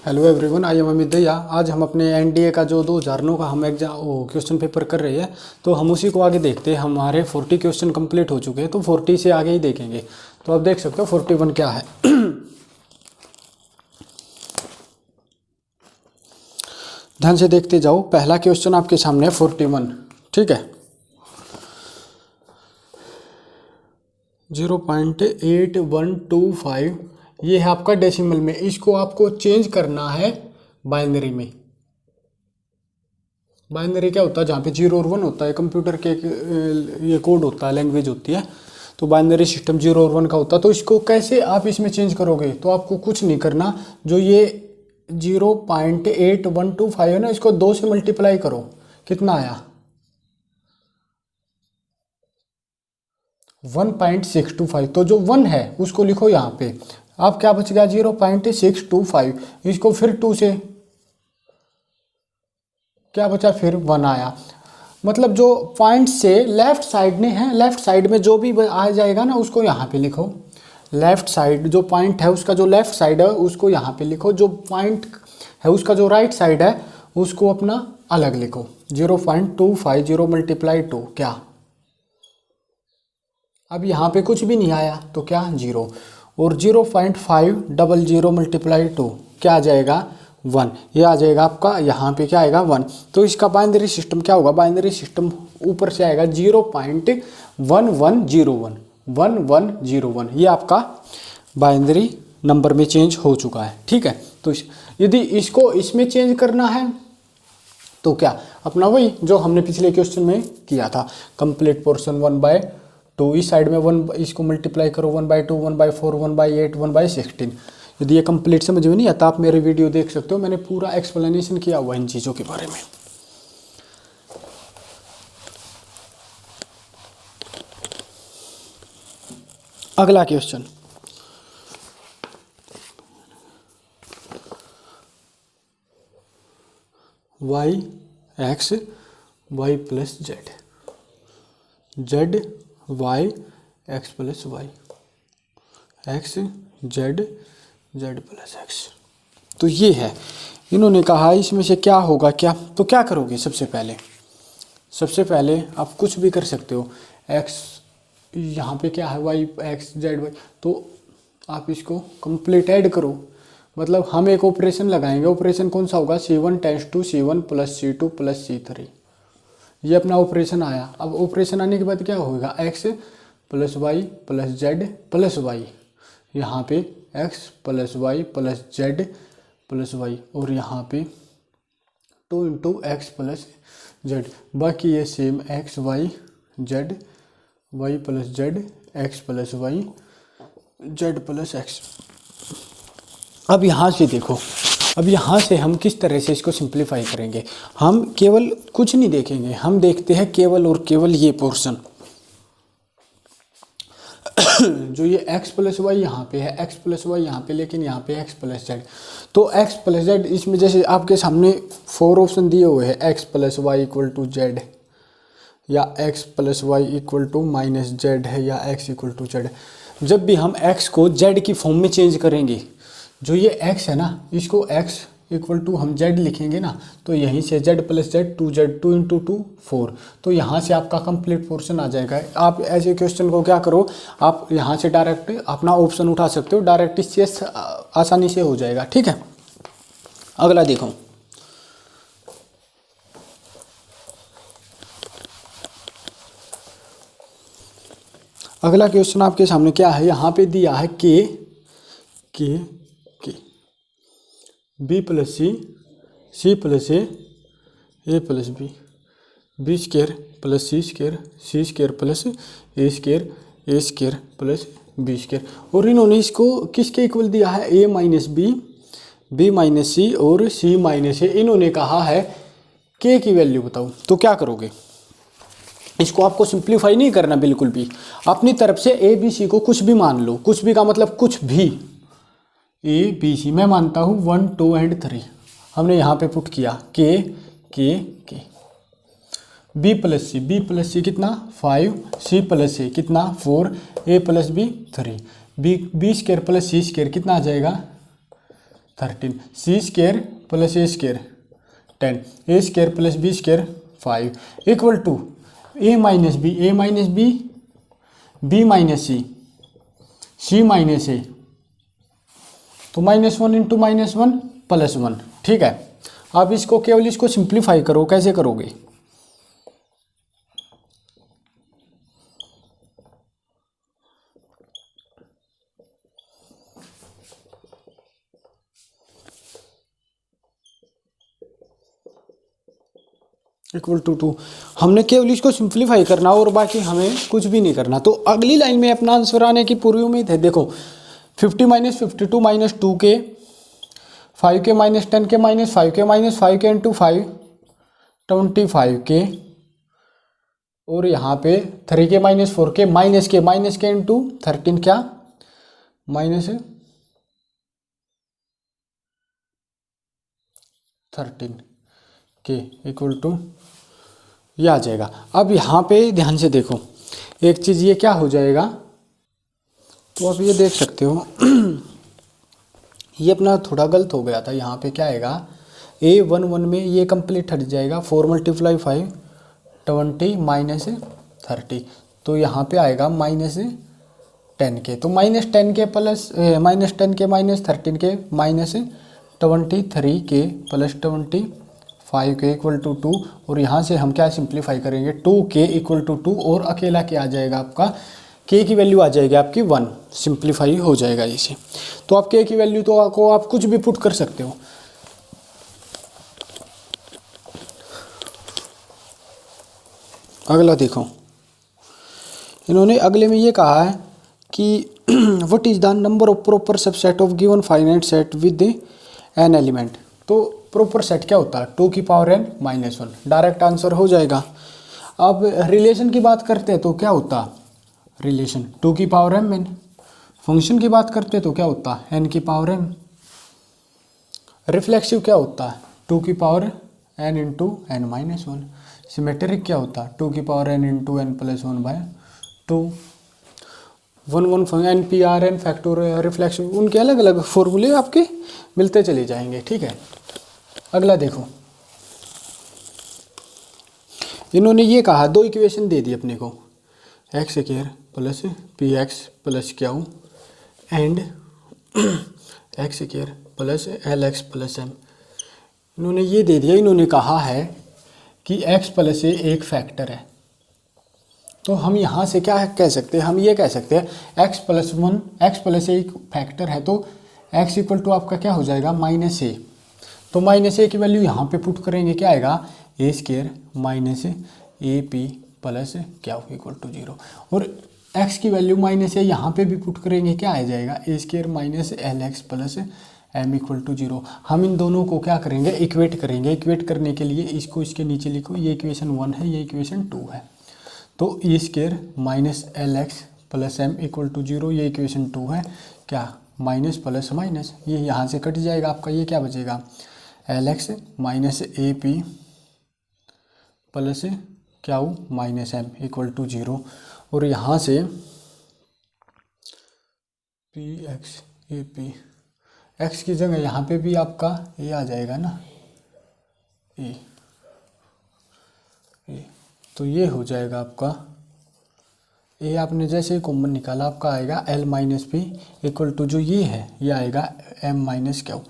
Hello everyone, I am Amit Daya. आज हम अपने एनडीए का जो 2009 का हम एग्जाम क्वेश्चन पेपर कर रहे हैं, तो हम उसी को आगे देखते हैं। हमारे 40 क्वेश्चन कंप्लीट हो चुके हैं, तो 40 से आगे ही देखेंगे। तो आप देख सकते हो 41 क्या है। ध्यान से देखते जाओ। पहला क्वेश्चन आपके सामने है 41, ठीक है। 0.8125 ये है आपका डेसिमल में। इसको आपको चेंज करना है बाइनरी में। बाइनरी क्या होता है? जहाँ पे 0 और 1 होता है, कंप्यूटर के ये कोड होता है, लैंग्वेज होती है। तो बाइनरी सिस्टम 0 और 1 का होता है। तो इसको कैसे आप इसमें चेंज करोगे? तो आपको कुछ नहीं करना। जो ये 0.8125 है ना, इसको 2 से मल्टीप्लाई करो। कितना आया? 1.625। तो जो 1 है उसको लिखो यहाँ पे। अब क्या बच गया? 0.625। इसको फिर 2 से क्या बचा? फिर 1 आया। मतलब जो पॉइंट से लेफ्ट साइड में है, लेफ्ट साइड में जो भी आ जाएगा ना, उसको यहाँ पे लिखो। लेफ्ट साइड जो पॉइंट है उसका जो लेफ्ट साइड है उसको यहाँ पे लिखो। जो पॉइंट है उसका जो राइट साइड है उसको अपना अलग लिखो। 0.250 × 2 क्या? अब यहाँ पे कुछ भी नहीं आया तो क्या? 0। और 0.500 × 2 क्या आ जाएगा? 1। ये आ जाएगा आपका, यहाँ पे क्या आएगा? 1। तो इसका बाइनरी सिस्टम क्या होगा? बाइनरी सिस्टम ऊपर से आएगा 0.1101 1101। ये आपका बाइनरी नंबर में चेंज हो चुका है, ठीक है। तो यदि इसको इसमें चेंज करना है तो क्या? अपना वही जो हमने पिछले क्वेश्चन में किया था, कंप्लीट पोर्शन 1/2। इस साइड में 1, इसको मल्टीप्लाई करो 1/2 1/4 1/8 1/16। यदि ये कंप्लीट समझ में नहीं आता, आप मेरे वीडियो देख सकते हो, मैंने पूरा एक्सप्लेनेशन किया हुआ इन चीज़ों के बारे में। अगला question, y x y plus z, z y x plus y, x z z plus x. तो ये है। इन्होंने कहा इसमें से क्या होगा क्या? तो क्या करोगे? सबसे पहले आप कुछ भी कर सकते हो। एक्स यहाँ पे क्या है? Y x z y. तो आप इसको कंप्लीट ऐड करो। मतलब हम एक ऑपरेशन लगाएंगे। ऑपरेशन कौन सा होगा? C1 tends to C1 plus C2 plus C3। ये अपना ऑपरेशन आया। अब ऑपरेशन आने के बाद क्या होगा? X plus y plus z plus y, यहाँ पे x plus y plus z plus y, और यहाँ पे 2 × एक्स प्लस जेड। बाकी ये same x y z y plus z x plus y z plus x. अब यहाँ से देखो, अब यहाँ से हम किस तरह से इसको सिंप्लीफाई करेंगे। हम केवल कुछ नहीं देखेंगे, हम देखते हैं केवल और केवल ये पोर्शन। जो ये x प्लस वाई यहाँ पे है, x प्लस वाई यहाँ पे, लेकिन यहाँ पे x प्लस जेड। तो x प्लस जेड, इसमें जैसे आपके सामने 4 ऑप्शन दिए हुए हैं, x plus y equal to z, या x plus y equal to minus z है, या x इक्वल टू जेड। जब भी हम x को z की फॉर्म में चेंज करेंगे, जो ये x है ना, इसको x इक्वल टू हम z लिखेंगे ना, तो यहीं से z प्लस जेड 2z 2 × 2 4। तो यहाँ से आपका कंप्लीट पोर्शन आ जाएगा। आप ऐसे क्वेश्चन को क्या करो, आप यहाँ से डायरेक्ट अपना ऑप्शन उठा सकते हो, डायरेक्ट इससे आसानी से हो जाएगा, ठीक है। अगला देखो, अगला क्वेश्चन आपके सामने क्या है? यहाँ पे दिया है के B plus C plus A plus B square plus C square plus A square plus B square. और इन्होंने इसको किसके इक्वल दिया है? ए माइनस बी माइनस सी और सी माइनस ए। इन्होंने कहा है के की वैल्यू बताओ। तो क्या करोगे? इसको आपको सिंप्लीफाई नहीं करना बिल्कुल भी। अपनी तरफ से ए बी सी को कुछ भी मान लो। कुछ भी का मतलब कुछ भी। ए बी सी मैं मानता हूँ 1 2 और 3। हमने यहाँ पे पुट किया के बी प्लस सी कितना? 5, सी प्लस ए कितना? 4, A plus B 3, B square plus C square कितना आ जाएगा? 13, C square plus A square 10, A square plus B square 5 equal to A minus B, B minus C minus A, तो -1 into -1 +1। ठीक है, अब इसको केवल इसको सिंप्लीफाई करो, कैसे करोगे? इक्वल टू 2, हमने केवल इसको सिंप्लीफाई करना और बाकी हमें कुछ भी नहीं करना। तो अगली लाइन में अपना आंसर आने की पूरी उम्मीद है। देखो 50 - 52 - 2 के, 5 के -10 के -5 के -5 के इंटू 5 25 के, और यहाँ पे 3 के -4 के माइनस के इंटू 13 क्या -13 के इक्वल टू ये आ जाएगा। अब यहाँ पे ध्यान से देखो एक चीज़, ये क्या हो जाएगा, तो आप ये देख सकते हो ये अपना थोड़ा गलत हो गया था। यहाँ पे क्या आएगा, A11 में ये कंप्लीट हट जाएगा, 4 × 5 20 - 30, तो यहाँ पे आएगा -10 के, तो -10 के प्लस -10 के -13 के -23 के प्लस 25 के इक्वल टू 2, और यहाँ से हम क्या सिंप्लीफाई करेंगे, 2 के इक्वल टू 2, और अकेला के आ जाएगा आपका, के की वैल्यू आ जाएगी आपकी 1, सिंप्लीफाई हो जाएगा इसे। तो आप के की वैल्यू तो आपको आप कुछ भी पुट कर सकते हो। अगला देखो, इन्होंने अगले में ये कहा है कि what is the number of proper subset of given finite set with an element. तो प्रॉपर सेट क्या होता है, 2 की पावर n -1, डायरेक्ट आंसर हो जाएगा। अब रिलेशन की बात करते हैं तो क्या होता है, रिलेशन 2 की पावर m n। फंक्शन की बात करते हैं तो क्या होता है, n की पावर m। रिफ्लेक्सिव क्या होता है, 2 की power n into n -1। Symmetric क्या होता है, 2 की power n into n + 1/2। 1 NPRN factorial reflection, उनके अलग अलग फॉर्मूले आपके मिलते चले जाएंगे। ठीक है, अगला देखो, इन्होंने ये कहा, दो इक्वेशन दे दी अपने को, x² plus px plus Q and x² plus lx plus m। इन्होंने ये दे दिया, इन्होंने कहा है कि x प्लस a एक फैक्टर है। तो हम यहाँ से क्या कह सकते हैं, हम ये कह सकते हैं x प्लस a एक फैक्टर है, तो x इक्वल टू आपका क्या हो जाएगा, -a। तो -a की वैल्यू यहाँ पे पुट करेंगे, क्या आएगा, a² माइनस AP प्लस क्या इक्वल टू 0, और x की वैल्यू -a यहाँ पे भी पुट करेंगे, क्या आ जाएगा, a² minus lx plus m equal to 0। हम इन दोनों को क्या करेंगे, इक्वेट करेंगे। इक्वेट करने के लिए इसको इसके नीचे लिखो, ये इक्वेशन 1 है, ये इक्वेशन 2 है। तो a² minus lx plus m equal to 0, ये इक्वेशन 2 है, क्या माइनस प्लस माइनस, ये यहाँ से कट जाएगा आपका, ये क्या बचेगा, lx minus AP plus q minus m equal to 0, और यहाँ से px AP, x की जगह यहाँ पे भी आपका ये आ जाएगा ना, ए, तो ये हो जाएगा आपका, ये आपने जैसे ही कॉमन निकाला आपका आएगा l minus p equal to जो ये है, ये आएगा m माइनस क्यू।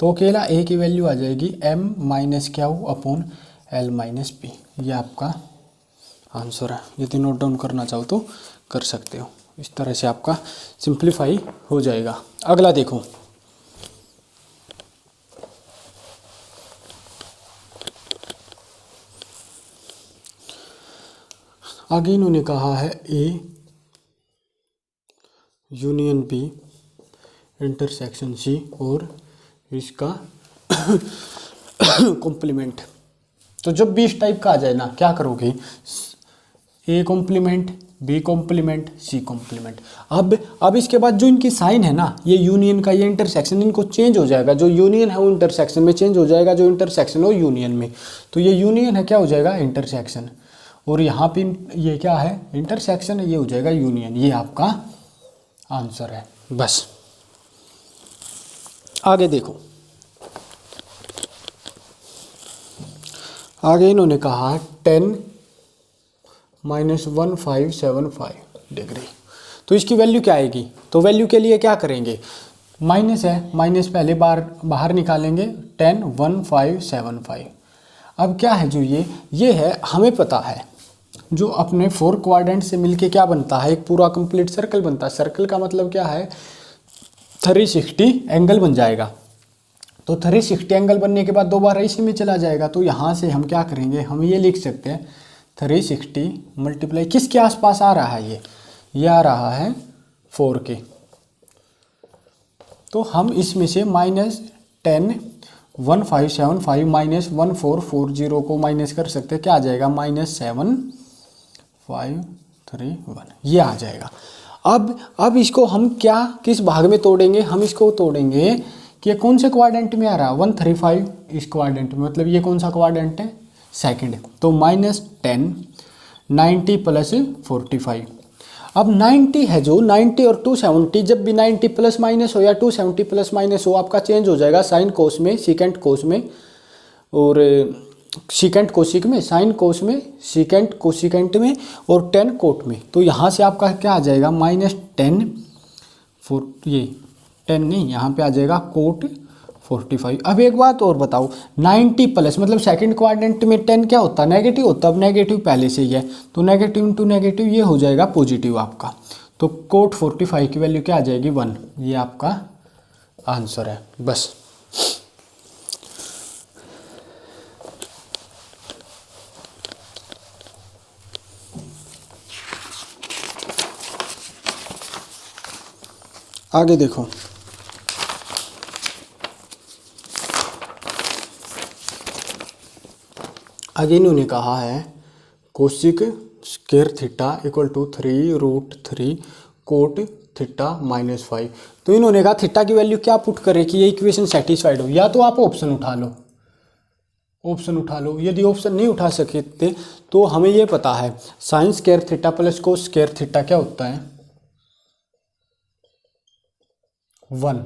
तो अकेला a की वैल्यू आ जाएगी m minus Q upon l minus P. ये आपका आंसर है। यदि नोट डाउन करना चाहो तो कर सकते हो। इस तरह से आपका सिंप्लीफाई हो जाएगा। अगला देखो, आगे इन्होंने कहा है A union B intersection C और इसका कॉम्प्लीमेंट। तो जब भी इस टाइप का आ जाए ना, क्या करोगे, A complement, B complement, C complement. अब इसके बाद जो इनकी साइन है ना, ये यूनियन का, ये इंटरसेक्शन, इनको चेंज हो जाएगा। जो यूनियन है वो इंटरसेक्शन में चेंज हो जाएगा, जो इंटरसेक्शन हो यूनियन में। तो ये यूनियन है, क्या हो जाएगा, इंटरसेक्शन, और यहाँ पे ये क्या है, इंटरसेक्शन है, ये हो जाएगा यूनियन। ये आपका आंसर है। बस आगे देखो, आगे इन्होंने कहा 10 माइनस 1575 डिग्री। तो इसकी वैल्यू क्या आएगी? तो वैल्यू के लिए क्या करेंगे, माइनस है, माइनस पहले बाहर निकालेंगे 10 1575। अब क्या है जो ये है, हमें पता है जो अपने 4 क्वाड्रेंट से मिलके क्या बनता है, एक पूरा कंप्लीट सर्कल बनता है। सर्कल का मतलब क्या है, 360 एंगल बन जाएगा। तो 360 एंगल बनने के बाद दोबारा इसी में चला जाएगा। तो यहाँ से हम क्या करेंगे, हम ये लिख सकते हैं 360 मल्टीप्लाई किसके आसपास आ रहा है, ये आ रहा है 4 के। तो हम इसमें से -10 1575 माइनस 1440 को माइनस कर सकते हैं, क्या आ जाएगा -7531, ये आ जाएगा। अब इसको हम किस भाग में तोड़ेंगे, हम इसको तोड़ेंगे कि ये कौन से क्वाड्रेंट में आ रहा है, 135 इस क्वाड्रेंट में, मतलब ये कौन सा क्वाड्रेंट है, सेकंड। तो -10 90 प्लस 45। अब 90 है जो 90 और 270, जब भी 90 प्लस माइनस हो या 270 प्लस माइनस हो, आपका चेंज हो जाएगा साइन कोस में, सीकेंट कोस में, और सीकेंट कोसिक में, साइन कोस में, सीकेंट कोसिकेंट में, और टेन कोट में। तो यहाँ से आपका क्या आ जाएगा -10 ये 10 नहीं, यहाँ पे आ जाएगा कोट 45। अब एक बात और बताओ, 90 प्लस मतलब सेकंड क्वाड्रेंट में 10 क्या होता है, नेगेटिव होता है। अब नेगेटिव पहले से ही है, तो नेगेटिव इंटू नेगेटिव ये हो जाएगा पॉजिटिव आपका। तो कोट 45 की वैल्यू क्या आ जाएगी 1, ये आपका आंसर है। बस आगे देखो, आगे इन्होंने कहा है cosec square theta equal to 3√3 cot theta -5। तो इन्होंने कहा थीटा की वैल्यू क्या पुट करे कि ये इक्वेशन सेटिस्फाइड हो। या तो आप ऑप्शन उठा लो, यदि ऑप्शन नहीं उठा सकते तो हमें ये पता है sine square theta plus cos square theta क्या होता है 1।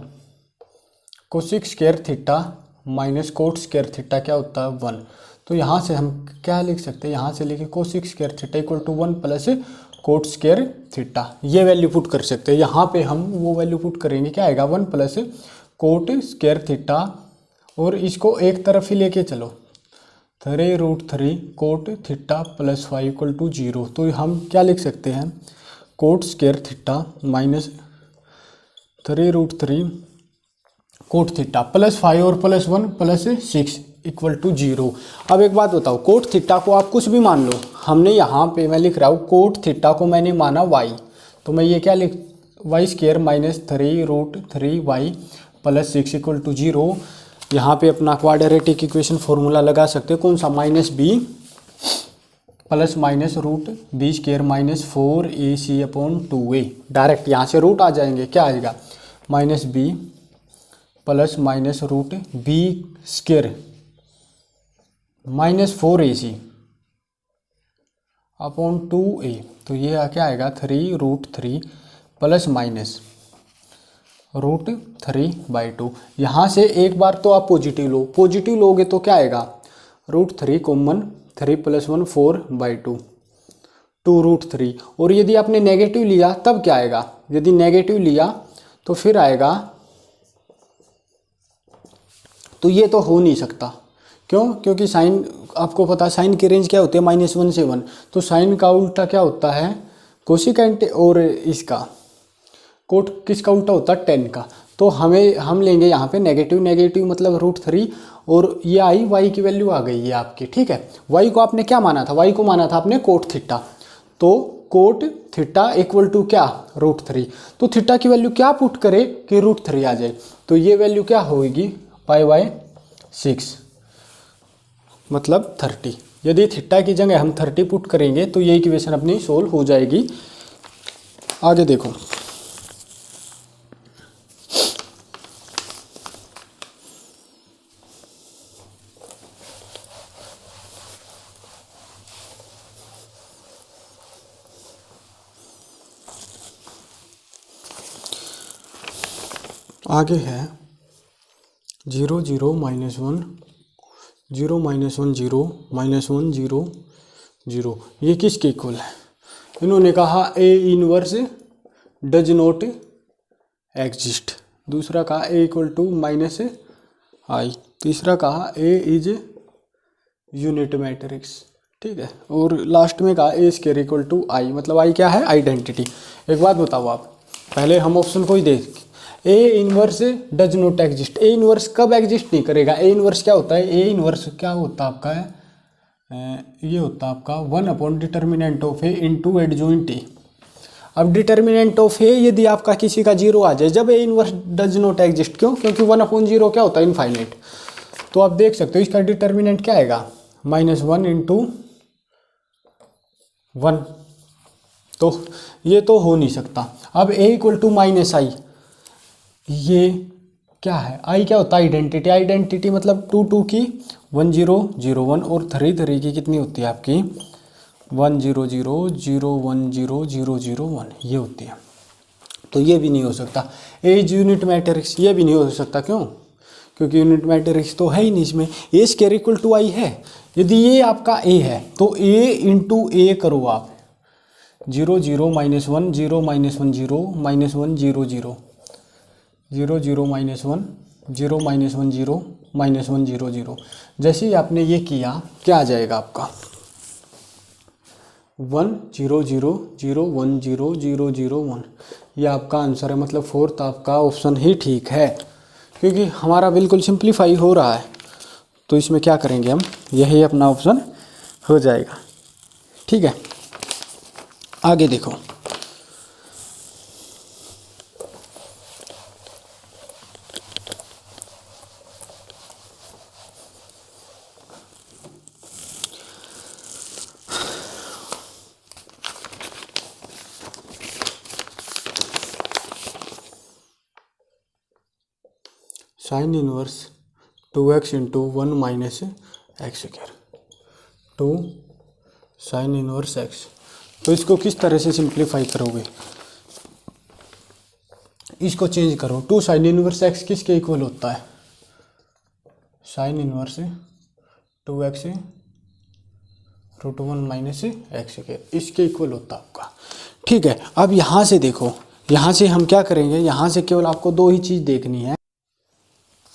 Cosec square theta minus cot square theta क्या होता है 1। तो यहाँ से हम क्या लिख सकते हैं, यहाँ से लिखे cosec square theta equal to 1 plus cot square theta, ये वैल्यू पुट कर सकते हैं। यहाँ पे हम वो वैल्यू पुट करेंगे, क्या आएगा 1 प्लस कोट स्क्वायर थीटा, और इसको एक तरफ ही लेके चलो 3√3 cot theta plus 5 equal to 0। तो हम क्या लिख सकते हैं, cot square theta minus 3√3 cot theta plus 5 और प्लस 1 प्लस 6 इक्वल टू 0। अब एक बात बताओ, कोट थीटा को आप कुछ भी मान लो, हमने यहाँ पे मैं लिख रहा हूँ कोट थीटा को मैंने माना y, तो मैं ये क्या लिख y square minus 3√3y plus 6 equal to 0। यहाँ पे अपना क्वाड्रेटिक इक्वेशन फॉर्मूला लगा सकते हो, कौन सा -b plus minus root b square minus 4ac/2a। Direct यहाँ से रूट आ जाएंगे, क्या आएगा -b plus minus root b square minus 4ac/2a। तो ये क्या आएगा 3√3 प्लस माइनस √3/2। यहाँ से एक बार तो आप पॉजिटिव लोगे तो क्या आएगा √3 कॉमन, 3 + 1 4/2 2√3। और यदि आपने नेगेटिव लिया तब क्या आएगा, यदि नेगेटिव लिया तो फिर आएगा, तो ये तो हो नहीं सकता। क्यों? क्योंकि साइन आपको पता है साइन की रेंज क्या होती है -1 से 1। तो साइन का उल्टा क्या होता है कोसिकेंट, और इसका कोट किसका उल्टा होता है 10 का। तो हम लेंगे यहाँ पे नेगेटिव मतलब √3, और ये आई वाई की वैल्यू आ गई है आपकी, ठीक है। वाई को आपने क्या माना था, वाई को माना था आपने कोट थीटा, तो कोट थीटा इक्वल टू क्या √3। तो थीटा की वैल्यू क्या पुट करे कि √3 आ जाए, तो ये वैल्यू क्या होगी π/6 मतलब 30। यदि थीटा की जगह हम 30 पुट करेंगे तो ये इक्वेशन अपनी सोल्व हो जाएगी। आगे देखो, आगे है 0 0 -1 0 -1 0 -1 0 0, ये किसके इक्वल है? इन्होंने कहा A inverse does not exist, दूसरा कहा ए इक्वल टू माइनस आई, तीसरा कहा ए इज यूनिट मैट्रिक्स, ठीक है, और लास्ट में कहा ए स्क्वायर इक्वल टू आई, मतलब आई क्या है? आइडेंटिटी। एक बात बताओ आप, पहले हम ऑप्शन को ही देख, A inverse does not exist, A inverse कब एग्जिस्ट नहीं करेगा? ए इनवर्स क्या होता है? ए इनवर्स क्या होता है आपका है, ये होता है आपका 1 determinant of A into adjoint A. अब डिटर्मिनेंट ऑफ ए यदि आपका किसी का 0 आ जाए जब A inverse does not exist, क्यों? क्योंकि 1/0 क्या होता है? इनफाइनाइट। तो आप देख सकते हो इसका डिटर्मिनेंट क्या आएगा? -1 इंटू 1, तो ये तो हो नहीं सकता। अब ए इक्वल टू माइनस आई, ये क्या है? आई क्या होता है? आइडेंटिटी। आइडेंटिटी मतलब 2 2 की 1 0 0 1 और 3 3 की कितनी होती है आपकी? 1 0 0 0 1 0 0 0 1, ये होती है। तो ये भी नहीं हो सकता। ए इज यूनिट मैट्रिक्स, ये भी नहीं हो सकता। क्यों? क्योंकि यूनिट मैट्रिक्स तो है ही नहीं इसमें। ए स्क्वायर इक्वल टू आई है, यदि ये आपका ए है तो ए इंटू ए करो आप, 0 0 -1 0 -1 0 -1 0 0 0 0 0 -1 0 -1 0 -1 0 0। जैसे ही आपने ये किया क्या आ जाएगा आपका? 1 0 0 0 1 0 0 0 1, ये आपका आंसर है। मतलब फोर्थ आपका ऑप्शन ही ठीक है, क्योंकि हमारा बिल्कुल सिंप्लीफाई हो रहा है। तो इसमें क्या करेंगे हम, यही अपना ऑप्शन हो जाएगा। ठीक है, आगे देखो। Sign inverse 2x into 1 minus x square, 2 sine inverse x। तो इसको किस तरह से सिंप्लीफाई करोगे? इसको चेंज करो। 2 साइन इनवर्स x किसके इक्वल होता है? Sign inverse 2x √1 minus x square, इसके इक्वल होता है आपका। ठीक है, अब यहाँ से देखो, यहाँ से हम क्या करेंगे? यहाँ से केवल आपको दो ही चीज़ देखनी है।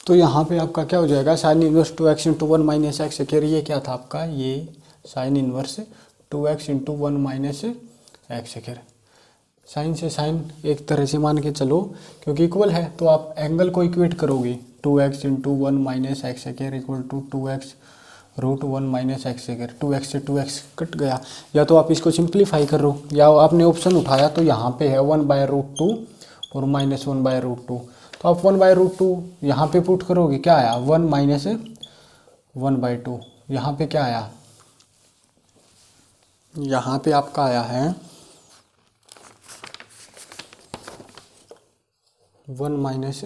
तो यहाँ पे आपका क्या हो जाएगा? Sine inverse 2x into 1 minus x square, ये क्या था आपका? ये sine inverse 2x into 1 minus x square. Sine से साइन एक तरह से मान के चलो, क्योंकि इक्वल है तो आप एंगल को इक्वेट करोगे। 2x into 1 minus x square equal to 2x √1 minus x square. 2x से 2x कट गया। या तो आप इसको सिंप्लीफाई करो, या आपने ऑप्शन उठाया तो यहाँ पे है 1/√2 और -1/√2। तो आप 1/√2 यहाँ पे पुट करोगे, क्या आया? 1 माइनस 1/2। यहाँ पे क्या आया? यहाँ पे आपका आया है 1 माइनस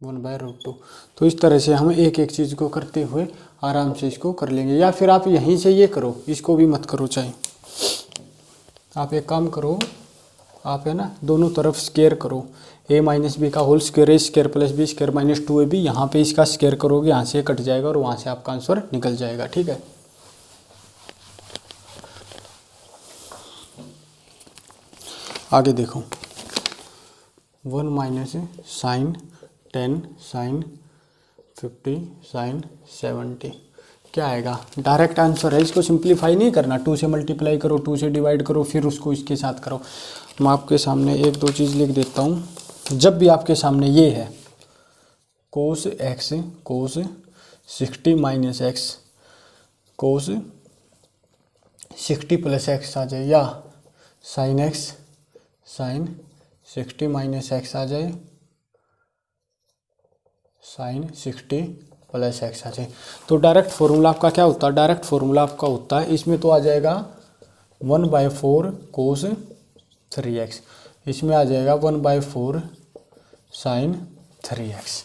1/√2। तो इस तरह से हम एक एक चीज़ को करते हुए आराम से इसको कर लेंगे। या फिर आप यहीं से ये करो, इसको भी मत करो। चाहे आप एक काम करो, आप है ना दोनों तरफ स्क्वायर करो। a माइनस बी का whole square, A square plus B square minus 2ab, यहाँ पे इसका स्क्वायर करोगे, यहाँ से कट जाएगा और वहाँ से आपका आंसर निकल जाएगा। ठीक है, आगे देखो। 1 माइनस साइन 10 साइन 50 साइन 70 क्या आएगा? डायरेक्ट आंसर है, इसको सिंप्लीफाई नहीं करना। 2 से मल्टीप्लाई करो, 2 से डिवाइड करो, फिर उसको इसके साथ करो। मैं आपके सामने एक दो चीज़ लिख देता हूँ। जब भी आपके सामने ये है cos x cos 60 minus x cos 60 plus x आ जाए, या sine x sine 60 minus x आ जाए, साइन 60 प्लस एक्स आ जाए, तो डायरेक्ट फॉर्मूला आपका क्या होता है? डायरेक्ट फॉर्मूला आपका होता है, इसमें तो आ जाएगा 1/4 कोस 3x, इसमें आ जाएगा 1/4 साइन 3x।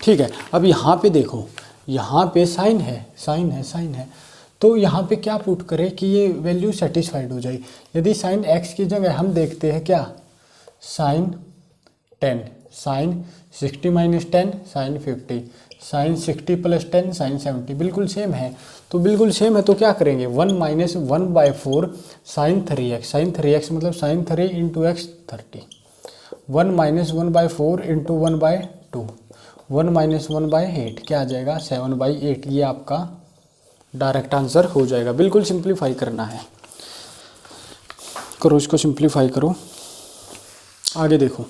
ठीक है, अब यहाँ पे देखो, यहाँ पे साइन है, साइन है, साइन है, तो यहाँ पे क्या पुट करें कि ये वैल्यू सेटिस्फाइड हो जाए। यदि साइन x की जगह हम देखते हैं क्या? Sine 10 sine 60 minus 10 sine 50 sine 60 plus 10 sine 70 बिल्कुल सेम है। तो बिल्कुल सेम है तो क्या करेंगे 1 minus 1/4 sign 3x, sine 3x मतलब sine 3 into x 30, 1 minus 1/4 into 1/2, 1 minus 1/8 क्या आ जाएगा 7/8। ये आपका डायरेक्ट आंसर हो जाएगा। बिल्कुल सिंप्लीफाई करना है, करो इसको सिंप्लीफाई करो। आगे देखो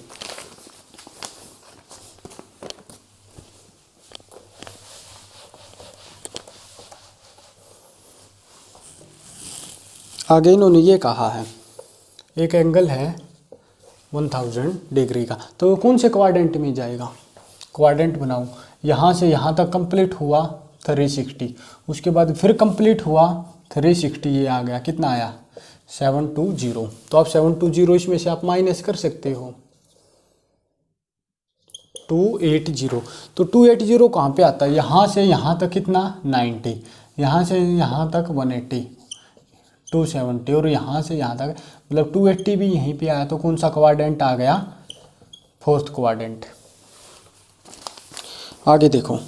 आगे इन्होंने ये कहा है एक एंगल है 1000 डिग्री का, तो कौन से क्वाड्रेंट में जाएगा, क्वाड्रेंट बनाओ। यहाँ से यहाँ तक कंप्लीट हुआ 360, उसके बाद फिर कंप्लीट हुआ 360, ये आ गया कितना आया 720। तो आप 720 इसमें से आप माइनस कर सकते हो 280। तो 280 कहाँ पे आता है, यहाँ से यहाँ तक कितना 90, यहाँ से यहाँ तक 180, 270 और यहाँ से यहाँ तक मतलब 280 भी यहीं पे आया। तो कौन सा क्वाड्रेंट आ गया, फोर्थ क्वाड्रेंट। आगे देखो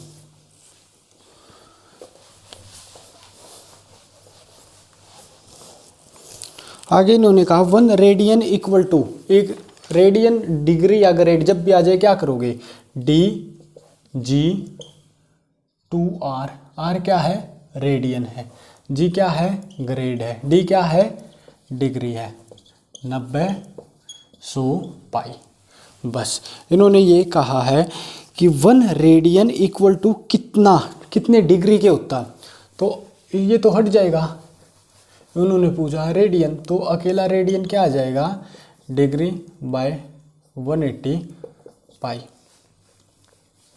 आगे इन्होंने कहा 1 रेडियन इक्वल टू, एक रेडियन डिग्री या ग्रेड जब भी आ जाए क्या करोगे डी जी 2r, r क्या है रेडियन है, जी क्या है ग्रेड है, डी क्या है डिग्री है, 90 100 पाई। बस इन्होंने ये कहा है कि 1 रेडियन इक्वल टू कितना, कितने डिग्री के होता, तो ये तो हट जाएगा। उन्होंने पूछा रेडियन, तो अकेला रेडियन क्या आ जाएगा डिग्री बाय 180 पाई।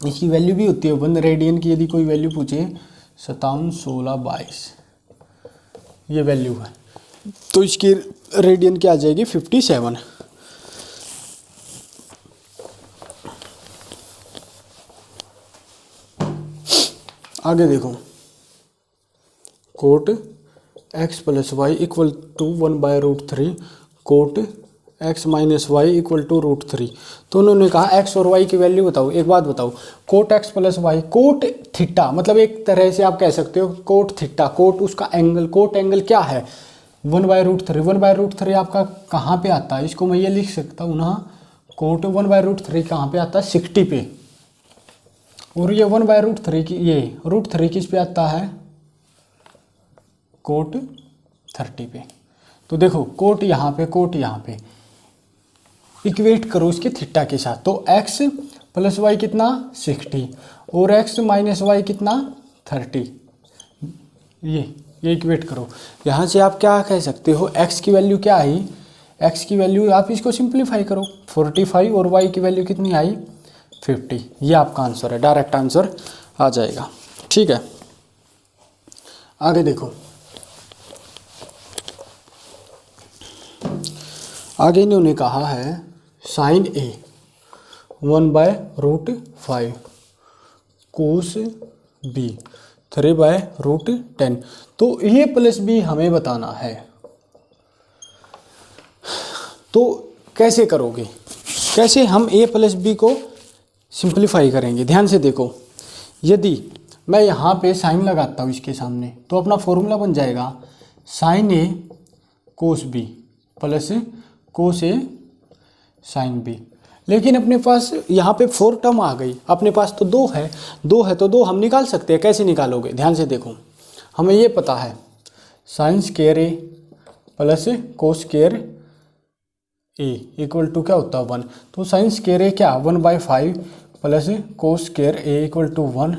इसकी वैल्यू भी होती है 1 रेडियन की, यदि कोई वैल्यू पूछे 57 16 22 ये वैल्यू है, तो इसकी रेडियन क्या आ जाएगी 57। आगे देखो cot x plus y equal to 1/√3 cot x minus y equal to √3। तो उन्होंने कहा x और y की वैल्यू बताओ। एक बात बताओ cot x plus y, cot theta मतलब एक तरह से आप कह सकते हो कोट थीटा, कोट उसका एंगल, कोट एंगल क्या है 1/√3, 1/√3 आपका कहाँ पे आता है, इसको मैं ये लिख सकता हूँ ना कोट 1/√3 कहाँ पे आता है 60 पे, और ये 1/√3 की ये √3 किस पे आता है कोट 30 पे। तो देखो कोट यहाँ पे कोट यहाँ पे इक्वेट करो इसके थीटा के साथ, तो x प्लस वाई कितना 60 और x माइनस वाई कितना 30, ये इक्वेट करो। यहाँ से आप क्या कह सकते हो x की वैल्यू क्या आई, x की वैल्यू आप इसको सिंप्लीफाई करो 45 और y की वैल्यू कितनी आई 50। ये आपका आंसर है, डायरेक्ट आंसर आ जाएगा। ठीक है आगे देखो आगे इन्होंने कहा है साइन a 1/√5 कोस b 3/√10। तो a प्लस b हमें बताना है, तो कैसे करोगे, कैसे हम a प्लस b को सिंप्लीफाई करेंगे। ध्यान से देखो यदि मैं यहाँ पे साइन लगाता हूँ इसके सामने तो अपना फॉर्मूला बन जाएगा sine a cos b plus cos a sine b. लेकिन अपने पास यहाँ पे 4 टर्म आ गई, अपने पास तो 2 है, 2 है तो 2 हम निकाल सकते हैं। कैसे निकालोगे, ध्यान से देखो हमें ये पता है sine square a plus cos square A equal to क्या होता है 1। तो साइन स्क्वायर ए क्या 1/5 plus cos square A equal to 1,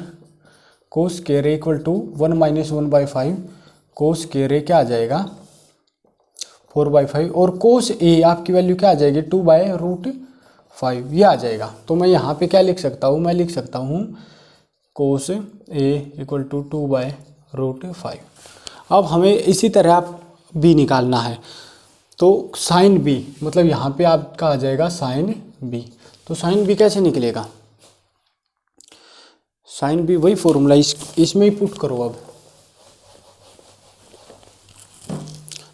cos square A equal to 1 minus 1/5 cos square A क्या आ जाएगा 4/5 और कोस ए आपकी वैल्यू क्या आ जाएगी 2/√5 ये आ जाएगा। तो मैं यहाँ पे क्या लिख सकता हूँ, मैं लिख सकता हूँ कोस ए इक्वल टू 2/√5। अब हमें इसी तरह आप बी निकालना है, तो साइन बी मतलब यहाँ पे आपका आ जाएगा साइन बी। तो साइन बी कैसे निकलेगा, साइन बी वही फॉर्मूला इसमें ही पुट करो। अब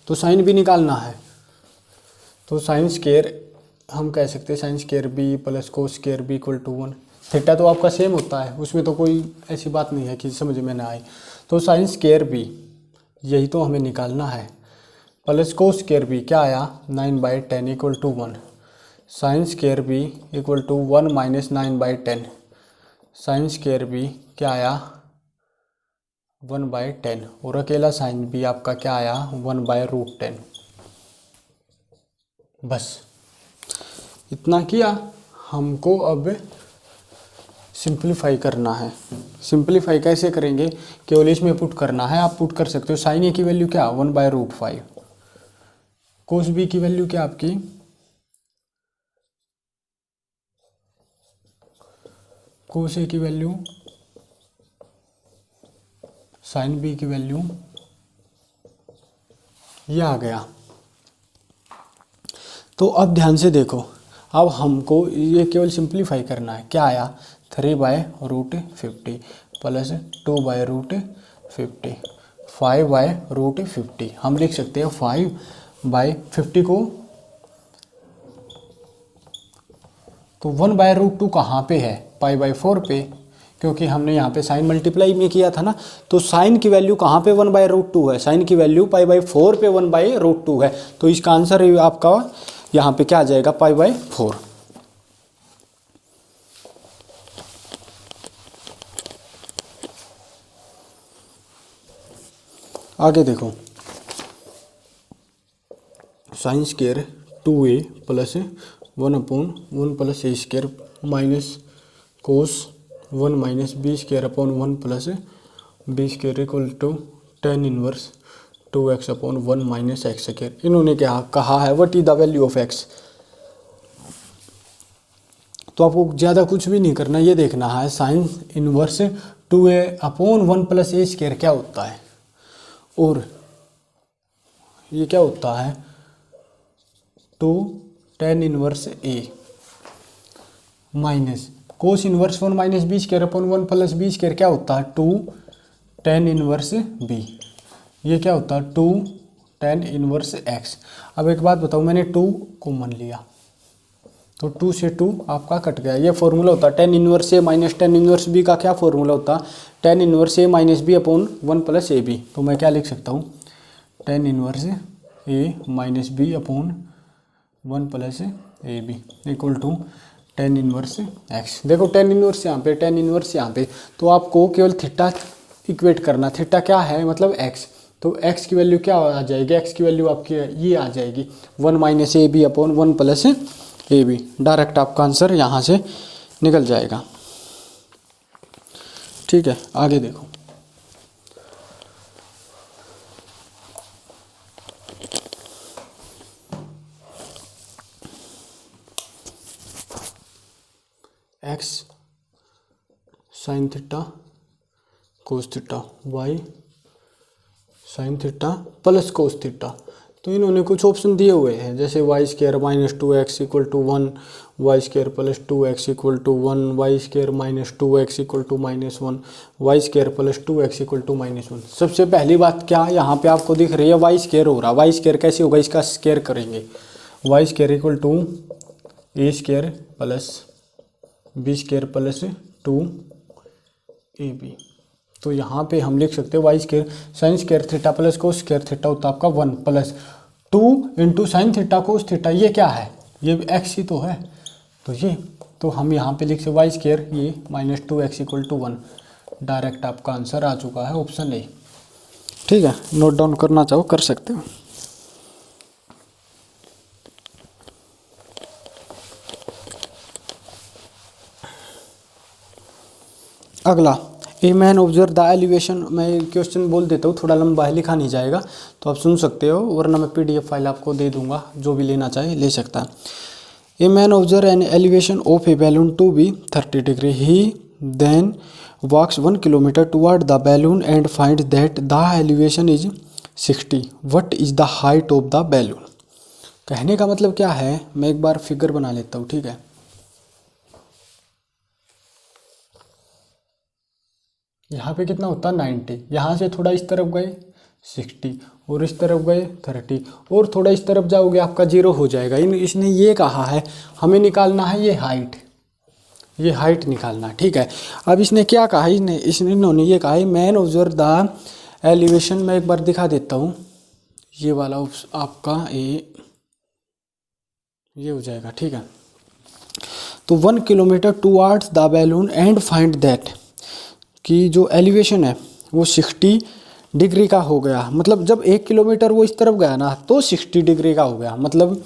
तो साइन बी निकालना है, तो साइन स्क्वायर हम कह सकते हैं sine square b plus cos square b equal to 1। Theta तो आपका सेम होता है, उसमें तो कोई ऐसी बात नहीं है कि समझ में ना आए। तो साइन स्क्वायर बी यही तो हमें निकालना है, प्लस कोस स्क्वायर बी क्या आया 9/10 equal to 1। Sine square b equal to 1 minus 9/10। Sine square b क्या आया 1/10 और अकेला साइन बी आपका क्या आया 1/√10। बस इतना किया। हमको अब सिंप्लीफाई करना है। सिंप्लीफाई कैसे करेंगे, केवल इसमें पुट करना है। आप पुट कर सकते हो साइन ए की वैल्यू क्या 1/√5, कोस बी की वैल्यू क्या आपकी कोस ए की वैल्यू, साइन बी की वैल्यू, ये आ गया। तो अब ध्यान से देखो, अब हमको ये केवल सिंप्लीफाई करना है। क्या आया 3/√50 प्लस 2/√50, 5/√50। हम लिख सकते हैं 5/50 को, तो 1/√2 कहाँ पे है π/4 पे, क्योंकि हमने यहाँ पे साइन मल्टीप्लाई में किया था ना। तो साइन की वैल्यू कहाँ पे 1/√2 है, साइन की वैल्यू π/4 पे 1/√2 है। तो इसका आंसर आपका यहाँ पे क्या आ जाएगा π/4। आगे देखो, sine square 2a plus 1/1 plus a square minus cos 1 minus b square upon 1 plus b square equal to tan inverse 2x upon 1 minus x square. इन्होंने क्या कहा है, what is the value of x। तो आपको ज़्यादा कुछ भी नहीं करना, ये देखना है sine inverse 2a upon 1 plus a square क्या होता है, और ये क्या होता है 2 tan inverse a minus cos inverse 1 minus b square upon 1 plus b square क्या होता है 2 tan इनवर्स b। ये क्या होता है 2 tan इनवर्स x। अब एक बात बताओ, मैंने 2 कॉमन लिया तो 2 से 2 आपका कट गया। ये फॉर्मूला होता है tan inverse a minus tan inverse b का क्या फॉर्मूला होता है tan inverse a minus b upon 1 plus a b. तो मैं क्या लिख सकता हूँ tan inverse a minus b upon 1 plus a b equal to tan inverse x। देखो tan इनवर्स यहाँ पे, tan इनवर्स यहाँ पे, तो आपको केवल थीटा इक्वेट करना। थीटा क्या है मतलब x, तो x की वैल्यू क्या आ जाएगी, x की वैल्यू आपकी ये आ जाएगी 1 minus a b upon 1 plus a b. Direct आपका आंसर यहाँ से निकल जाएगा। ठीक है, आगे देखो, x sine theta cos theta, y sine theta plus cos theta. तो इन्होंने कुछ ऑप्शन दिए हुए हैं, जैसे y square minus 2x equal to 1, y square plus 2x equal to 1, y square minus 2x equal to -1, y square plus 2x equal to -1। सबसे पहली बात क्या यहाँ पे आपको दिख रही है वाई स्क्वायर हो रहा। वाई स्क्वायर कैसे होगा, इसका स्क्वायर करेंगे। Y square equal to A square plus B square plus 2ab। तो यहाँ पे हम लिख सकते हैं Y square sine square theta plus cos square theta होता है आपका 1 plus 2 into sine theta cos theta. ये क्या है, ये x ही तो है, तो ये तो हम यहाँ पे लिख सकते वाई स्क्वायर ये minus 2x equal to 1। Direct आपका आंसर आ चुका है ऑप्शन ए। ठीक है, नोट डाउन करना चाहो कर सकते हो। अगला, ए मैन ऑब्जर्व द एलिवेशन। मैं क्वेश्चन बोल देता हूँ, थोड़ा लंबा है, लिखा नहीं जाएगा तो आप सुन सकते हो, वरना मैं PDF फाइल आपको दे दूंगा, जो भी लेना चाहे ले सकता है। A man observe an elevation of a balloon to be 30 degree. He then walks 1 kilometre toward the balloon and find that the elevation is 60। What is the height of the balloon. कहने का मतलब क्या है, मैं एक बार figure बना लेता हूँ। ठीक है, यहाँ पे कितना होता है 90, यहाँ से थोड़ा इस तरफ गए 60 और इस तरफ गए 30 और थोड़ा इस तरफ जाओगे आपका 0 हो जाएगा। इसने ये कहा है हमें निकालना है ये हाइट, ये हाइट निकालना, ठीक है। अब इसने क्या कहा, इन्होंने ये कहा है मैन ऑब्जर्व द एलिवेशन। मैं एक बार दिखा देता हूँ, ये वाला आपका ये हो जाएगा, ठीक है। तो 1 kilometre towards the balloon and find that, कि जो एलिवेशन है वो 60 डिग्री का हो गया। मतलब जब 1 किलोमीटर वो इस तरफ गया ना तो 60 डिग्री का हो गया। मतलब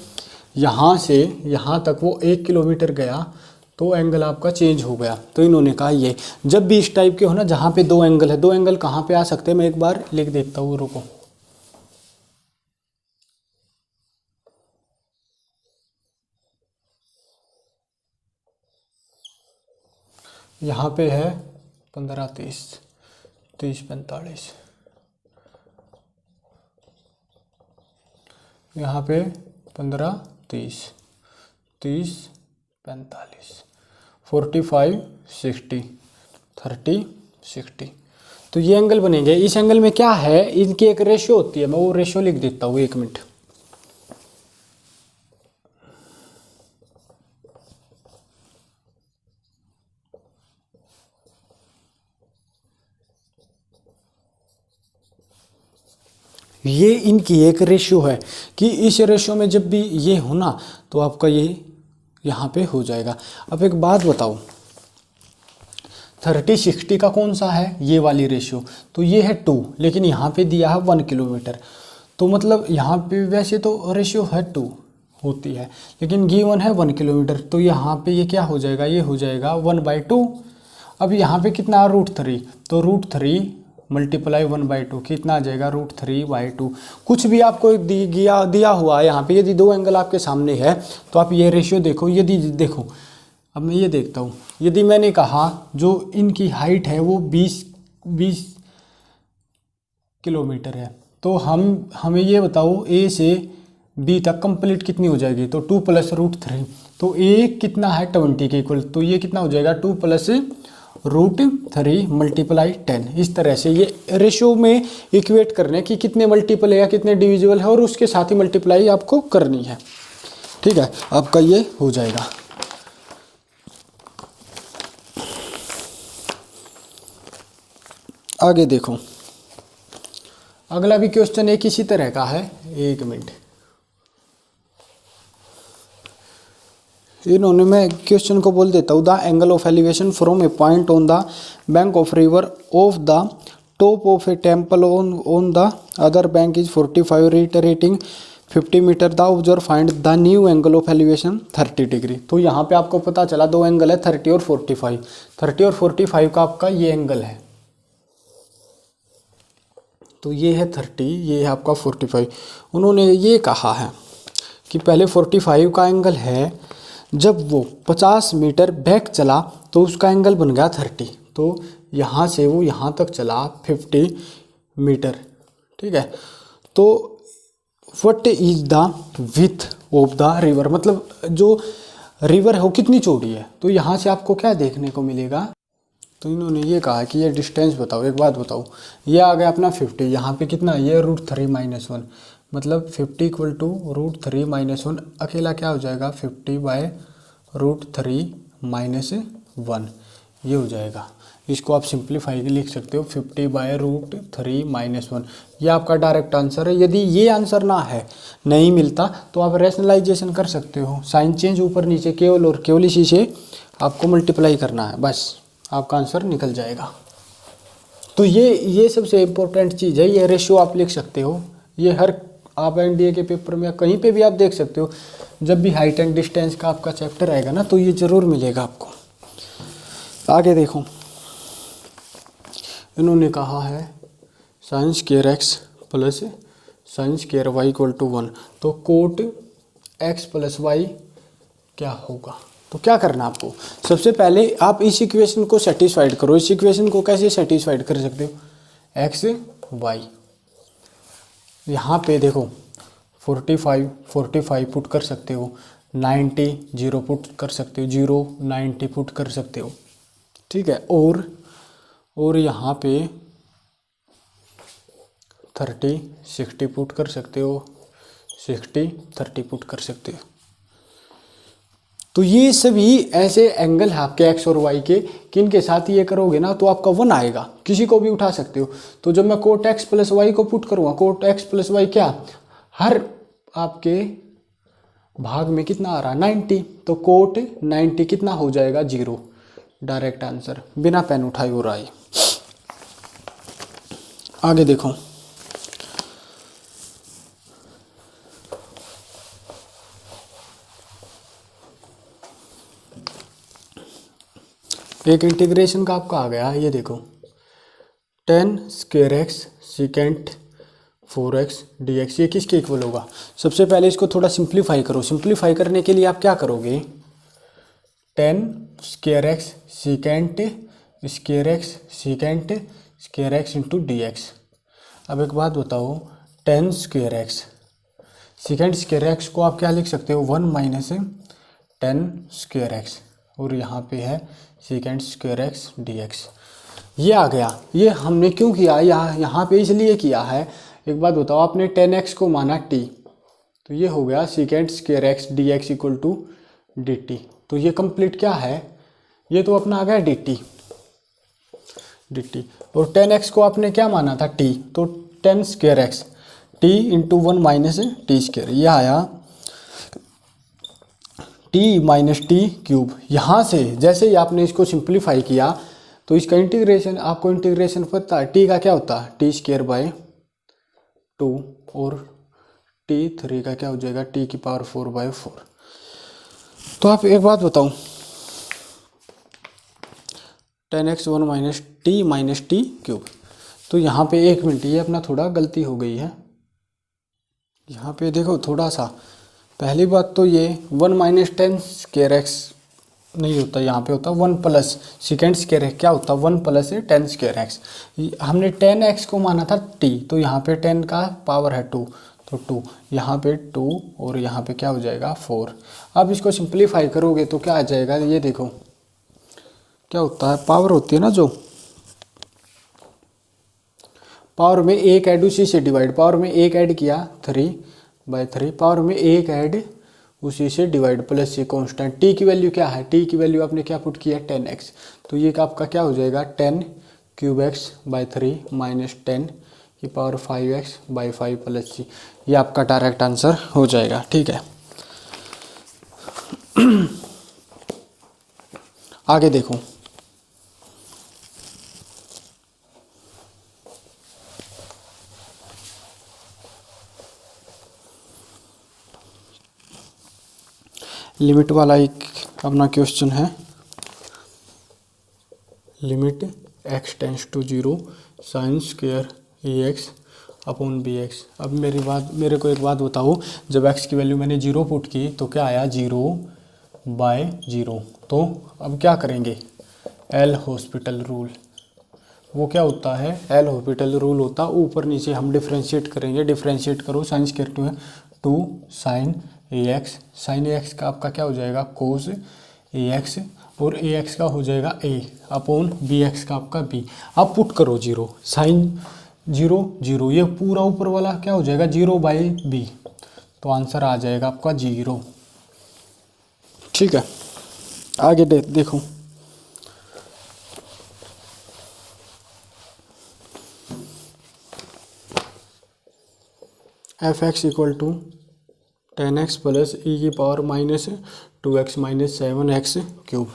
यहाँ से यहाँ तक वो 1 किलोमीटर गया तो एंगल आपका चेंज हो गया। तो इन्होंने कहा ये जब भी इस टाइप के हो ना, जहाँ पे दो एंगल है, दो एंगल कहाँ पे आ सकते हैं, मैं एक बार लिख देता हूँ, रुको। यहाँ पे है 15 30 30 45, यहाँ पे 15 30 30 45 45 60 30 60। तो ये एंगल बनेंगे। इस एंगल में क्या है, इनकी एक रेशियो होती है, मैं वो रेशियो लिख देता हूँ, 1 मिनट। ये इनकी एक रेशियो है कि इस रेशियो में जब भी ये हो ना तो आपका ये यहाँ पे हो जाएगा। अब एक बात बताओ, 30 60 का कौन सा है, ये वाली रेशियो, तो ये है 2, लेकिन यहाँ पे दिया है 1 किलोमीटर। तो मतलब यहाँ पे वैसे तो रेशियो है 2 होती है, लेकिन गिवन है 1 किलोमीटर, तो यहाँ पे ये क्या हो जाएगा, ये हो जाएगा 1/2। अब यहाँ पे कितना √3, तो √3 मल्टीप्लाई 1/2 कितना आ जाएगा, √3/2। कुछ भी आपको दिया हुआ है यहाँ पे, यदि दो एंगल आपके सामने है तो आप ये रेशियो देखो। यदि देखो, अब मैं ये देखता हूँ, यदि मैंने कहा जो इनकी हाइट है वो 20 किलोमीटर है, तो हमें ये बताओ ए से बी तक कंप्लीट कितनी हो जाएगी, तो 2 + √3, तो ए कितना है 20 के इक्वल, तो ये कितना हो जाएगा 2 + √3 मल्टीप्लाई 10। इस तरह से ये रेशियो में इक्वेट करने की कितने मल्टीपल है या कितने डिविजिबल है, और उसके साथ ही मल्टीप्लाई आपको करनी है, ठीक है। आपका ये हो जाएगा। आगे देखो, अगला भी क्वेश्चन एक इसी तरह का है, 1 मिनट। इन्होंने, मैं क्वेश्चन को बोल देता हूँ, the angle of elevation from a point on the bank of river of the top of a temple on the other bank is 45, rating 50 metre. The observer find the new angle of elevation 30 degree. तो यहाँ पे आपको पता चला दो angle है 30 और 45। 30 और 45 का आपका ये एंगल है, तो ये है 30, ये है आपका 45। उन्होंने ये कहा है कि पहले 45 का एंगल है, जब वो 50 मीटर बैक चला तो उसका एंगल बन गया 30। तो यहाँ से वो यहाँ तक चला 50 मीटर, ठीक है। तो what is the width of the river, मतलब जो रिवर है वो कितनी चौड़ी है, तो यहाँ से आपको क्या देखने को मिलेगा। तो इन्होंने ये कहा कि ये डिस्टेंस बताओ। एक बात बताओ, ये आ गया अपना 50, यहाँ पे कितना, ये √3 - 1, मतलब 50 = √3 - 1। अकेला क्या हो जाएगा, 50/√3 - 1, ये हो जाएगा। इसको आप सिंप्लीफाई लिख सकते हो 50/√3 - 1। ये आपका डायरेक्ट आंसर है। यदि ये आंसर ना है, नहीं मिलता, तो आप रैशनलाइजेशन कर सकते हो, साइन चेंज ऊपर नीचे केवल और केवल इसी से आपको मल्टीप्लाई करना है, बस आपका आंसर निकल जाएगा। तो ये सबसे इम्पोर्टेंट चीज़ है, ये रेशियो आप लिख सकते हो। ये हर आप एनडीए के पेपर में या कहीं पे भी आप देख सकते हो, जब भी हाइट एंड डिस्टेंस का आपका चैप्टर आएगा ना, तो ये ज़रूर मिलेगा आपको। आगे देखो, इन्होंने कहा है sin² x + sin² y = 1, तो cot x + y क्या होगा। तो क्या करना आपको, सबसे पहले आप इस इक्वेशन को सेटिस्फाइड करो। इस इक्वेशन को कैसे सेटिस्फाइड कर सकते हो, x y, यहाँ पे देखो 45 पुट कर सकते हो, 90 0 पुट कर सकते हो, 0 90 पुट कर सकते हो, ठीक है। और यहाँ पे 30 60 पुट कर सकते हो, 60 30 पुट कर सकते हो। तो ये सभी ऐसे एंगल है आपके एक्स और वाई के, कि इनके साथ ये करोगे ना तो आपका 1 आएगा, किसी को भी उठा सकते हो। तो जब मैं कोट एक्स प्लस वाई को पुट करूँगा, कोट एक्स प्लस वाई क्या, हर आपके भाग में कितना आ रहा है 90, तो कोट 90 कितना हो जाएगा 0। डायरेक्ट आंसर बिना पेन उठाए हो रहा है। आगे देखो, एक इंटीग्रेशन का आपका आ गया, ये देखो 10 square x secant 4x dx, ये किसके इक्वल होगा। सबसे पहले इसको थोड़ा सिंप्लीफाई करो। सिंप्लीफाई करने के लिए आप क्या करोगे, 10 square x secant square x secant square x into D x. अब एक बात बताओ, 10 square x second square x को आप क्या लिख सकते हो, 1 माइनस 10 स्क्वायर एक्स, और यहाँ पे है second square X D x. ये आ गया। ये हमने क्यों किया, यहाँ पे इसलिए किया है। एक बात बताओ, आपने 10x को माना t, तो ये हो गया second square X D X equal to D T. तो ये कंप्लीट क्या है, ये तो अपना आ गया dt। और 10x को आपने क्या माना था t, तो 10 square x t into 1 minus T square, ये आया t माइनस टी क्यूब। यहाँ से जैसे ही आपने इसको सिंप्लीफाई किया तो इसका इंटीग्रेशन, आपको इंटीग्रेशन पता है t का क्या होता है, टी स्क्वायर बाय 2, और t3 का क्या हो जाएगा, t की पावर 4/4। तो आप एक बात बताओ, 10x 1 माइनस टी क्यूब। तो यहाँ पे 1 मिनट, ये अपना थोड़ा गलती हो गई है। यहाँ पे देखो थोड़ा सा, पहली बात तो ये 1 माइनस 10 स्क्वायर एक्स नहीं होता, यहाँ पे होता 1 प्लस सेकेंड स्क्वायर एक्स, क्या होता 1 प्लस 10 स्क्वायर एक्स। हमने 10x को माना था t, तो यहाँ पे 10 का पावर है 2, तो 2 यहाँ पे 2, और यहाँ पे क्या हो जाएगा 4। अब इसको सिंप्लीफाई करोगे तो क्या आ जाएगा, ये देखो क्या होता है, पावर होती है ना जो पावर में एक ऐड उसी से डिवाइड, पावर में एक ऐड किया 3/3, पावर में एक ऐड उसी से डिवाइड, प्लस ये कांस्टेंट। t की वैल्यू क्या है, t की वैल्यू आपने क्या पुट किया 10x, तो ये आपका क्या हो जाएगा 10 क्यूब एक्स बाई 3 माइनस 10 की पावर 5x/5 प्लस c। ये आपका डायरेक्ट आंसर हो जाएगा। ठीक है, आगे देखो, लिमिट वाला एक अपना क्वेश्चन है, limit x tends to 0 sine square ax upon bx। अब मेरे को एक बात बताओ, जब x की वैल्यू मैंने 0 पुट की तो क्या आया 0/0। तो अब क्या करेंगे, एल हॉस्पिटल रूल, वो क्या होता है, एल हॉस्पिटल रूल होता है, ऊपर नीचे हम डिफ्रेंशिएट करेंगे। डिफ्रेंशिएट करो, sine square 2 sine ax, sine ax का आपका क्या हो जाएगा कोस ax, और ax का हो जाएगा a अपॉन bx का आपका b। अब पुट करो 0, साइन 0, ये पूरा ऊपर वाला क्या हो जाएगा 0/b, तो आंसर आ जाएगा आपका 0। ठीक है, आगे देखो, fx equal to 10x plus e की power minus 2x minus 7x cube.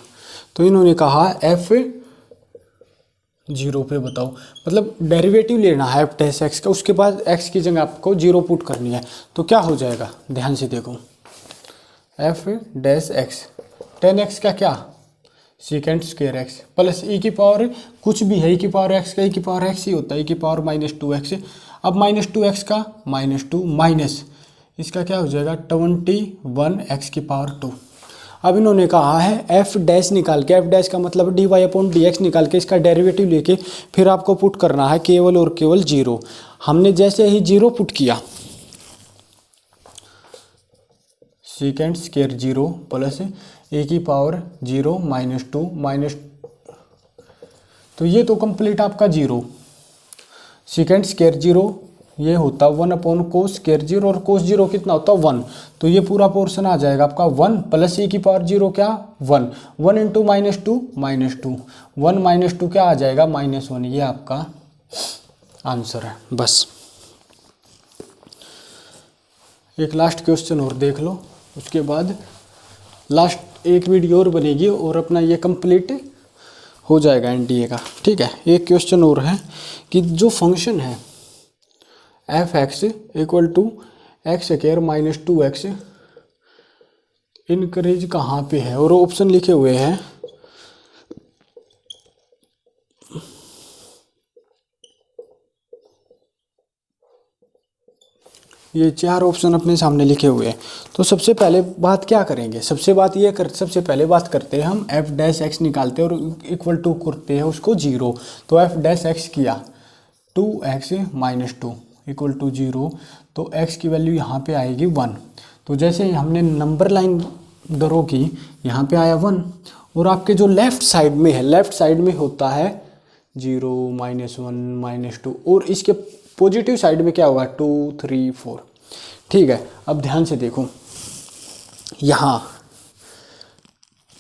तो इन्होंने कहा f0 पे बताओ, मतलब डेरिवेटिव लेना है f डैश x का, उसके बाद x की जगह आपको 0 पुट करनी है। तो क्या हो जाएगा, ध्यान से देखो, f डैश x 10x का क्या second square x plus e की पावर कुछ भी है, e की पावर x का e की पावर x ही होता है, e की पावर माइनस 2x। अब माइनस 2x का -2 माइनस इसका क्या हो जाएगा 21x की पावर 2। अब इन्होंने कहा है f डैश निकाल के, f डैश का मतलब dy अपॉन dx निकाल के इसका डेरिवेटिव लेके फिर आपको पुट करना है केवल और केवल 0। हमने जैसे ही 0 पुट किया, सेकेंड स्क्वायर 0 प्लस e की पावर 0 -2 माइनस, तो ये तो कंप्लीट आपका 0, सेकेंड स्क्वायर 0 ये होता 1/cos²0 और cos 0 कितना होता 1। तो ये पूरा पोर्शन आ जाएगा आपका 1 प्लस e⁻0 क्या 1, 1 इंटू -2 -2, 1 -2 क्या आ जाएगा -1। ये आपका आंसर है। बस एक लास्ट क्वेश्चन और देख लो, उसके बाद लास्ट एक वीडियो और बनेगी और अपना ये कंप्लीट हो जाएगा एनडीए का। ठीक है, एक क्वेश्चन और है कि जो फंक्शन है f(x) equal to x² -2x increase कहाँ पे है, और ऑप्शन लिखे हुए हैं ये 4 ऑप्शन अपने सामने लिखे हुए हैं। तो सबसे पहले बात क्या करेंगे, सबसे पहले बात करते हैं हम f' निकालते हैं और इक्वल टू करते हैं उसको 0। तो f' किया 2x - 2 इक्वल टू 0, तो x की वैल्यू यहाँ पे आएगी 1। तो जैसे ही हमने नंबर लाइन ड्रॉ की, यहाँ पे आया 1, और आपके जो लेफ्ट साइड में है, लेफ्ट साइड में होता है 0 -1 -2, और इसके पॉजिटिव साइड में क्या होगा 2 3 4। ठीक है, अब ध्यान से देखो,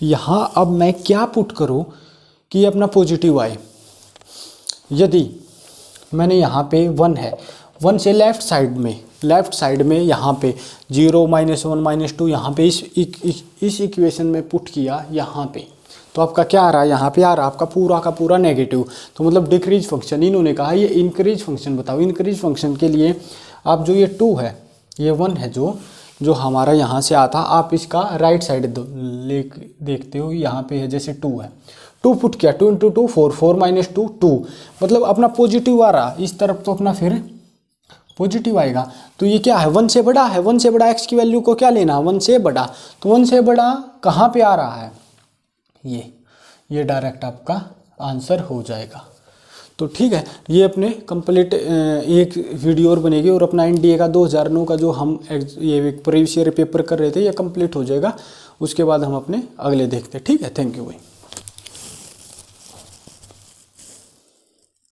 यहाँ अब मैं क्या पुट करूँ कि अपना पॉजिटिव आए। यदि मैंने यहाँ पे 1 है, 1 से लेफ्ट साइड में यहाँ पे 0 -1 -2 यहाँ पे इस इक्वेशन में पुट किया यहाँ पे, तो आपका क्या आ रहा है, यहाँ पे आ रहा है आपका पूरा का पूरा नेगेटिव। तो मतलब डिक्रीज फंक्शन। इन्होंने कहा ये इंक्रीज फंक्शन बताओ। इंक्रीज फंक्शन के लिए आप जो ये 2 है, ये 1 है जो हमारा यहाँ से आता, आप इसका राइट साइड देखते हो, यहाँ पे है जैसे 2 है, 2 पुट किया, 2 × 2 4, 4 - 2 2, मतलब अपना पॉजिटिव आ रहा इस तरफ, तो अपना फिर पॉजिटिव आएगा। तो ये क्या है, 1 से बड़ा है, 1 से बड़ा x की वैल्यू को क्या लेना, 1 से बड़ा। तो 1 से बड़ा कहाँ पे आ रहा है, ये डायरेक्ट आपका आंसर हो जाएगा। तो ठीक है, ये अपने कंप्लीट एक वीडियो और बनेगी, और अपना एनडीए का 2009 का जो हम ये प्रीवियस ईयर पेपर कर रहे थे ये कंप्लीट हो जाएगा। उसके बाद हम अपने अगले देखते हैं। ठीक है, थैंक यू भाई।